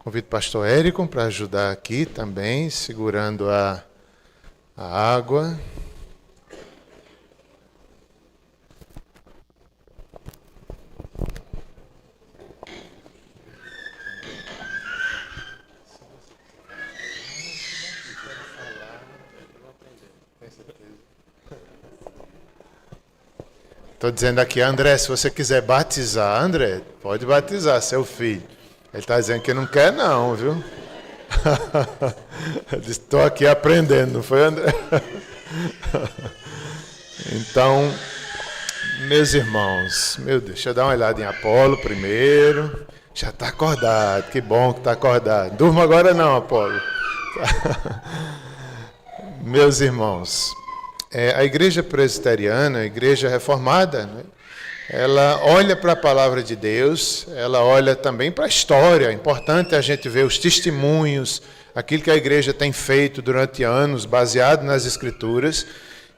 Convido o pastor Érico para ajudar aqui também, segurando a água. Estou dizendo aqui, André, se você quiser batizar, André, pode batizar seu filho. Ele está dizendo que não quer não, viu? Eu disse, estou aqui aprendendo, não foi, André? Então, meus irmãos, meu Deus, deixa eu dar uma olhada em Apolo primeiro. Já está acordado, que bom que está acordado. Durma agora não, Apolo. Meus irmãos, a igreja presbiteriana, a igreja reformada, né? Ela olha para a palavra de Deus, ela olha também para a história. É importante a gente ver os testemunhos, aquilo que a igreja tem feito durante anos, baseado nas Escrituras,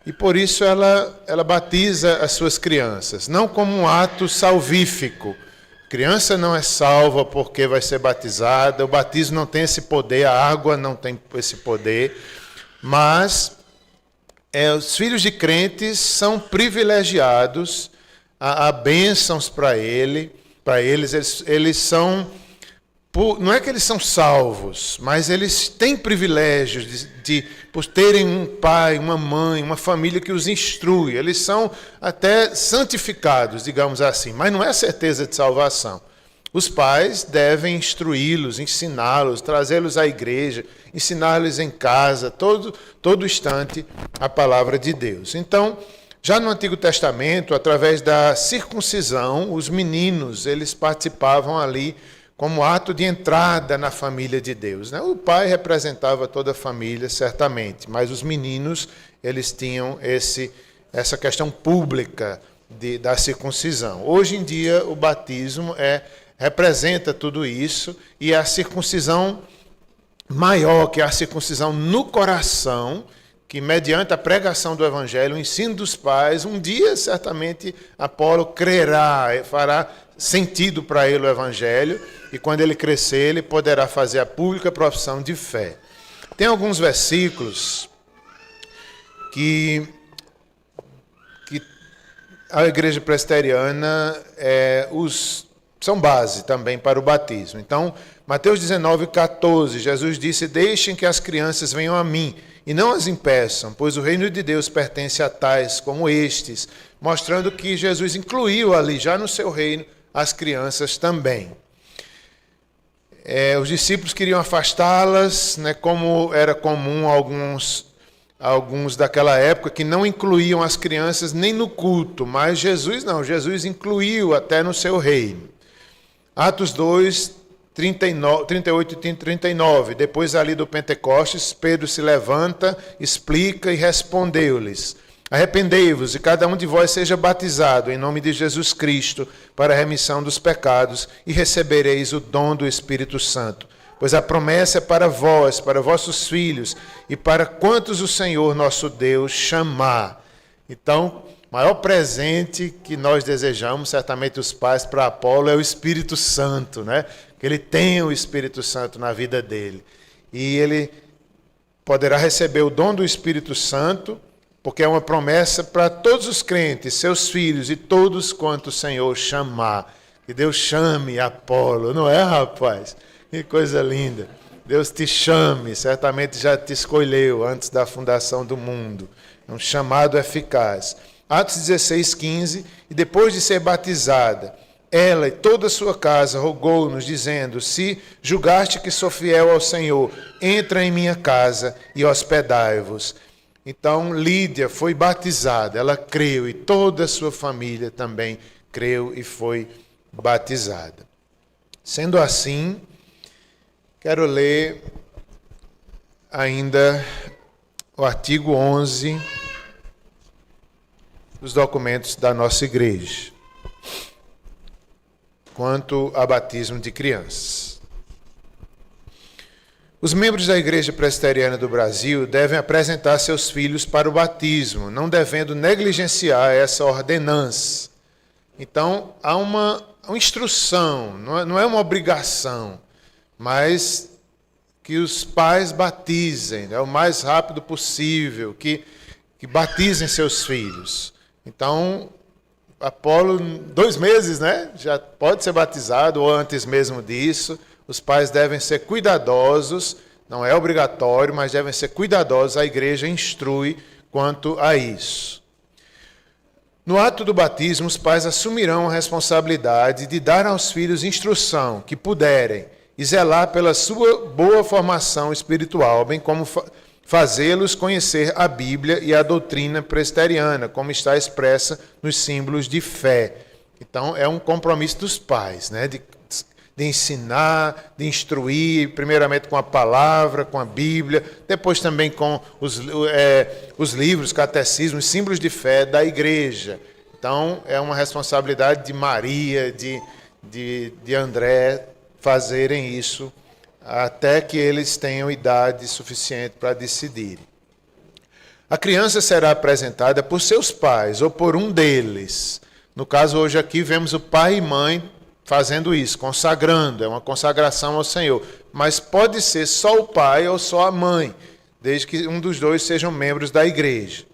e por isso ela batiza as suas crianças, não como um ato salvífico. Criança não é salva porque vai ser batizada, o batismo não tem esse poder, a água não tem esse poder, mas os filhos de crentes são privilegiados. Há bênçãos para eles são, não é que eles são salvos, mas eles têm privilégios por terem um pai, uma mãe, uma família que os instrui. Eles são até santificados, digamos assim, mas não é certeza de salvação. Os pais devem instruí-los, ensiná-los, trazê-los à igreja, ensiná-los em casa, todo instante, a palavra de Deus. Então, já no Antigo Testamento, através da circuncisão, os meninos, eles participavam ali como ato de entrada na família de Deus, né? O pai representava toda a família, certamente, mas os meninos, eles tinham essa questão pública da circuncisão. Hoje em dia, o batismo representa tudo isso, e a circuncisão maior, que é a circuncisão no coração, que mediante a pregação do Evangelho, o ensino dos pais, um dia certamente Apolo crerá, fará sentido para ele o Evangelho, e quando ele crescer, ele poderá fazer a pública profissão de fé. Tem alguns versículos que a igreja presbiteriana são base também para o batismo. Então, Mateus 19:14, Jesus disse, deixem que as crianças venham a mim, e não as impeçam, pois o reino de Deus pertence a tais como estes, mostrando que Jesus incluiu ali, já no seu reino, as crianças também. Os discípulos queriam afastá-las, né, como era comum alguns daquela época, que não incluíam as crianças nem no culto, mas Jesus não, Jesus incluiu até no seu reino. Atos 2, 38 e 39, depois ali do Pentecostes, Pedro se levanta, explica e respondeu-lhes, arrependei-vos e cada um de vós seja batizado em nome de Jesus Cristo para a remissão dos pecados e recebereis o dom do Espírito Santo, pois a promessa é para vós, para vossos filhos e para quantos o Senhor nosso Deus chamar. Então, o maior presente que nós desejamos, certamente os pais, para Apolo é o Espírito Santo, né? Que ele tenha o Espírito Santo na vida dele. E ele poderá receber o dom do Espírito Santo, porque é uma promessa para todos os crentes, seus filhos e todos quanto o Senhor chamar. Que Deus chame Apolo, não é, rapaz? Que coisa linda. Deus te chame, certamente já te escolheu antes da fundação do mundo. É um chamado eficaz. Atos 16:15, e depois de ser batizada, ela e toda a sua casa rogou-nos, dizendo, se julgaste que sou fiel ao Senhor, entra em minha casa e hospedai-vos. Então, Lídia foi batizada, ela creu, e toda a sua família também creu e foi batizada. Sendo assim, quero ler ainda o artigo 11 dos documentos da nossa igreja, quanto a batismo de crianças. Os membros da Igreja Presbiteriana do Brasil devem apresentar seus filhos para o batismo, não devendo negligenciar essa ordenança. Então, há uma instrução, não é uma obrigação, mas que os pais batizem, o mais rápido possível, que batizem seus filhos. Então, Apolo, 2 meses, né? Já pode ser batizado, ou antes mesmo disso. Os pais devem ser cuidadosos, não é obrigatório, mas devem ser cuidadosos. A igreja instrui quanto a isso. No ato do batismo, os pais assumirão a responsabilidade de dar aos filhos instrução que puderem e zelar pela sua boa formação espiritual, bem como fazê-los conhecer a Bíblia e a doutrina presbiteriana, como está expressa nos símbolos de fé. Então, é um compromisso dos pais, né? De ensinar, de instruir, primeiramente com a palavra, com a Bíblia, depois também com os livros, catecismos, símbolos de fé da igreja. Então, é uma responsabilidade de Maria, de André, fazerem isso até que eles tenham idade suficiente para decidirem. A criança será apresentada por seus pais ou por um deles. No caso, hoje aqui, vemos o pai e mãe fazendo isso, consagrando, é uma consagração ao Senhor. Mas pode ser só o pai ou só a mãe, desde que um dos dois sejam membros da igreja.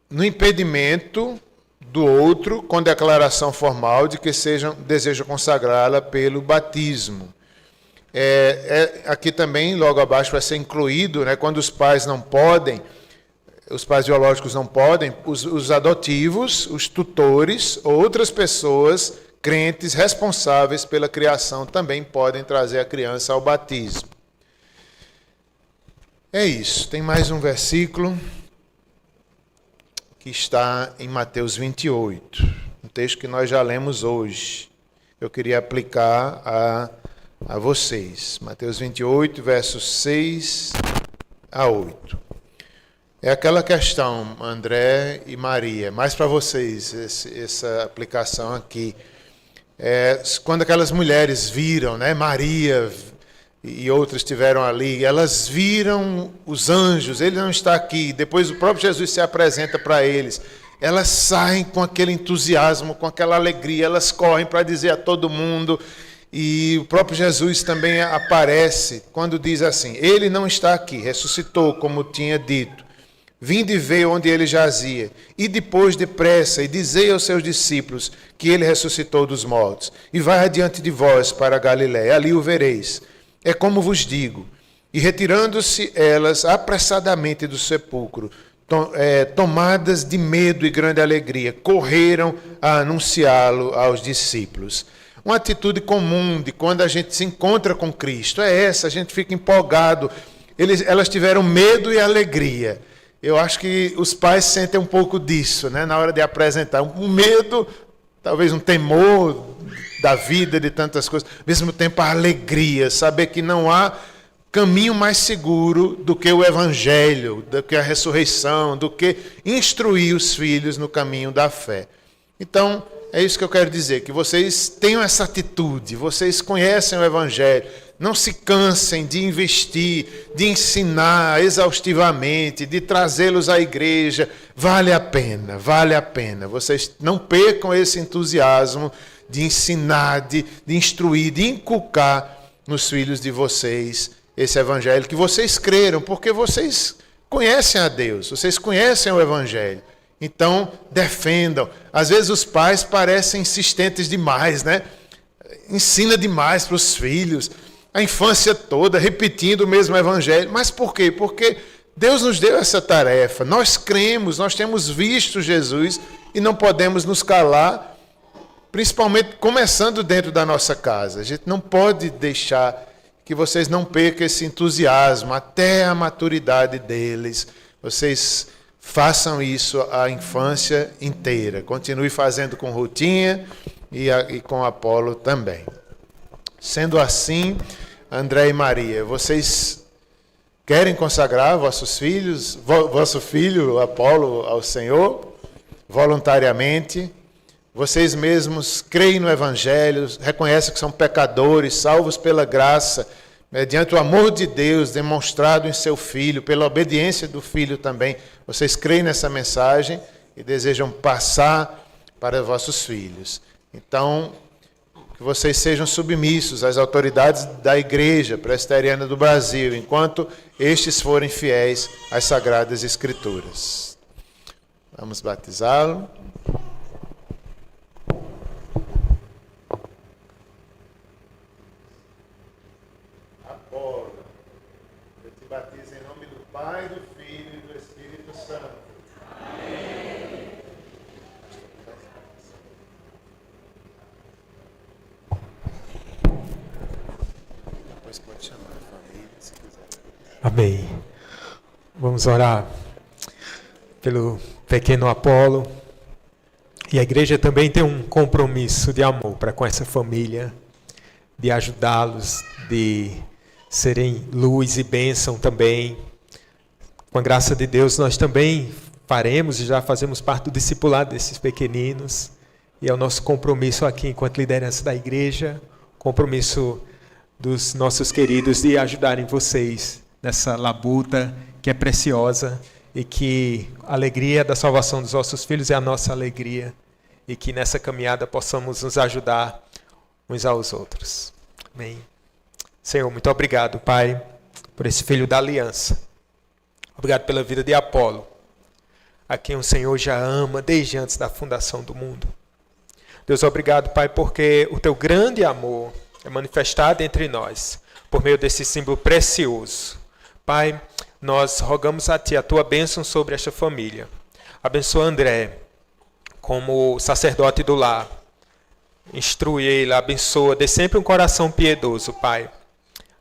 No impedimento do outro, com declaração formal de que deseja consagrá-la pelo batismo. Aqui também, logo abaixo, vai ser incluído, né, quando os pais não podem, os pais biológicos não podem, os adotivos, os tutores, outras pessoas crentes responsáveis pela criação também podem trazer a criança ao batismo. É isso. Tem mais um versículo que está em Mateus 28, um texto que nós já lemos hoje. Eu queria aplicar a vocês. Mateus 28, versos 6 a 8. É aquela questão, André e Maria, mais para vocês essa aplicação aqui. Quando aquelas mulheres viram, né, Maria e outras estiveram ali, elas viram os anjos, ele não está aqui, depois o próprio Jesus se apresenta para eles, elas saem com aquele entusiasmo, com aquela alegria, elas correm para dizer a todo mundo, e o próprio Jesus também aparece quando diz assim, ele não está aqui, ressuscitou, como tinha dito, vinde ver onde ele jazia, e depois depressa, e dizei aos seus discípulos que ele ressuscitou dos mortos, e vai adiante de vós para a Galiléia, ali o vereis. É como vos digo. E retirando-se elas apressadamente do sepulcro, tomadas de medo e grande alegria, correram a anunciá-lo aos discípulos. Uma atitude comum de quando a gente se encontra com Cristo é essa, a gente fica empolgado. Elas tiveram medo e alegria. Eu acho que os pais sentem um pouco disso, né, na hora de apresentar. Um medo, talvez um temor da vida, de tantas coisas, ao mesmo tempo a alegria, saber que não há caminho mais seguro do que o Evangelho, do que a ressurreição, do que instruir os filhos no caminho da fé. Então, é isso que eu quero dizer, que vocês tenham essa atitude, vocês conhecem o Evangelho, não se cansem de investir, de ensinar exaustivamente, de trazê-los à igreja, vale a pena, vale a pena. Vocês não percam esse entusiasmo de ensinar, de instruir, de inculcar nos filhos de vocês esse Evangelho que vocês creram, porque vocês conhecem a Deus, vocês conhecem o Evangelho. Então, defendam. Às vezes os pais parecem insistentes demais, né? Ensina demais para os filhos, a infância toda, repetindo o mesmo Evangelho. Mas por quê? Porque Deus nos deu essa tarefa. Nós cremos, nós temos visto Jesus e não podemos nos calar, principalmente começando dentro da nossa casa. A gente não pode deixar que vocês não percam esse entusiasmo até a maturidade deles. Vocês façam isso a infância inteira. Continue fazendo com Rutinha e com Apolo também. Sendo assim, André e Maria, vocês querem consagrar vossos filhos, vosso filho Apolo ao Senhor, voluntariamente? Vocês mesmos creem no Evangelho, reconhecem que são pecadores, salvos pela graça, mediante o amor de Deus demonstrado em seu Filho, pela obediência do Filho também. Vocês creem nessa mensagem e desejam passar para vossos filhos. Então, que vocês sejam submissos às autoridades da Igreja Presbiteriana do Brasil, enquanto estes forem fiéis às Sagradas Escrituras. Vamos batizá-lo. Apolo, eu te batizo em nome do Pai, do Filho e do Espírito Santo. Amém. Depois pode chamar a família, se quiser. Amém. Vamos orar pelo pequeno Apolo. E a igreja também tem um compromisso de amor para com essa família, de ajudá-los, de serem luz e bênção também. Com a graça de Deus, nós também faremos e já fazemos parte do discipulado desses pequeninos. E é o nosso compromisso aqui, enquanto liderança da igreja, compromisso dos nossos queridos de ajudarem vocês nessa labuta que é preciosa e que a alegria da salvação dos nossos filhos é a nossa alegria e que nessa caminhada possamos nos ajudar uns aos outros. Amém. Senhor, muito obrigado, Pai, por esse filho da aliança. Obrigado pela vida de Apolo, a quem o Senhor já ama desde antes da fundação do mundo. Deus, obrigado, Pai, porque o teu grande amor é manifestado entre nós por meio desse símbolo precioso. Pai, nós rogamos a Ti a Tua bênção sobre esta família. Abençoa André como sacerdote do lar. Instrui ele, abençoa, dê sempre um coração piedoso, Pai.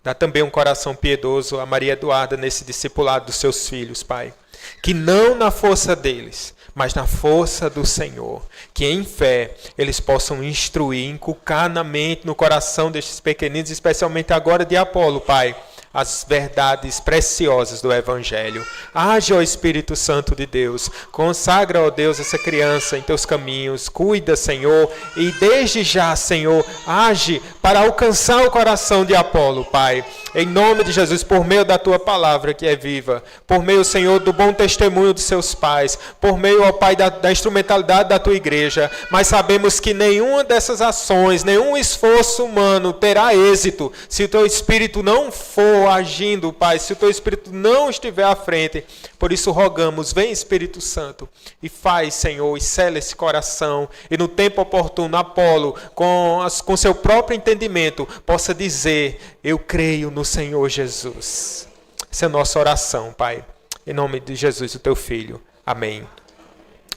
Dá também um coração piedoso a Maria Eduarda nesse discipulado dos seus filhos, Pai. Que não na força deles, mas na força do Senhor. Que em fé eles possam instruir, inculcar na mente, no coração destes pequeninos, especialmente agora de Apolo, Pai, as verdades preciosas do Evangelho. Age, ó Espírito Santo de Deus, consagra, ó Deus, essa criança em teus caminhos, cuida, Senhor, e desde já, Senhor, age para alcançar o coração de Apolo, Pai, em nome de Jesus, por meio da tua palavra que é viva, por meio, Senhor, do bom testemunho de seus pais, por meio, ó Pai, da instrumentalidade da tua igreja, mas sabemos que nenhuma dessas ações, nenhum esforço humano terá êxito se o teu Espírito não for agindo, Pai, se o teu Espírito não estiver à frente. Por isso rogamos, vem Espírito Santo e faz, Senhor, e sela esse coração, e no tempo oportuno Apolo, com seu próprio entendimento, possa dizer: eu creio no Senhor Jesus. Essa é a nossa oração, Pai, em nome de Jesus, o teu Filho. Amém.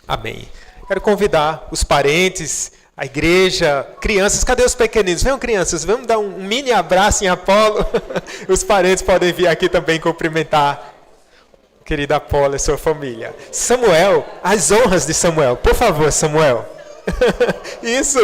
Amém. Quero convidar os parentes, a igreja, crianças. Cadê os pequeninos? Venham, crianças, vamos dar um mini abraço em Apolo. Os parentes podem vir aqui também cumprimentar o querido Apolo e sua família. Samuel, as honras de Samuel. Por favor, Samuel. Isso.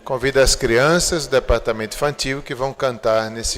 Convida as crianças do departamento infantil que vão cantar nesse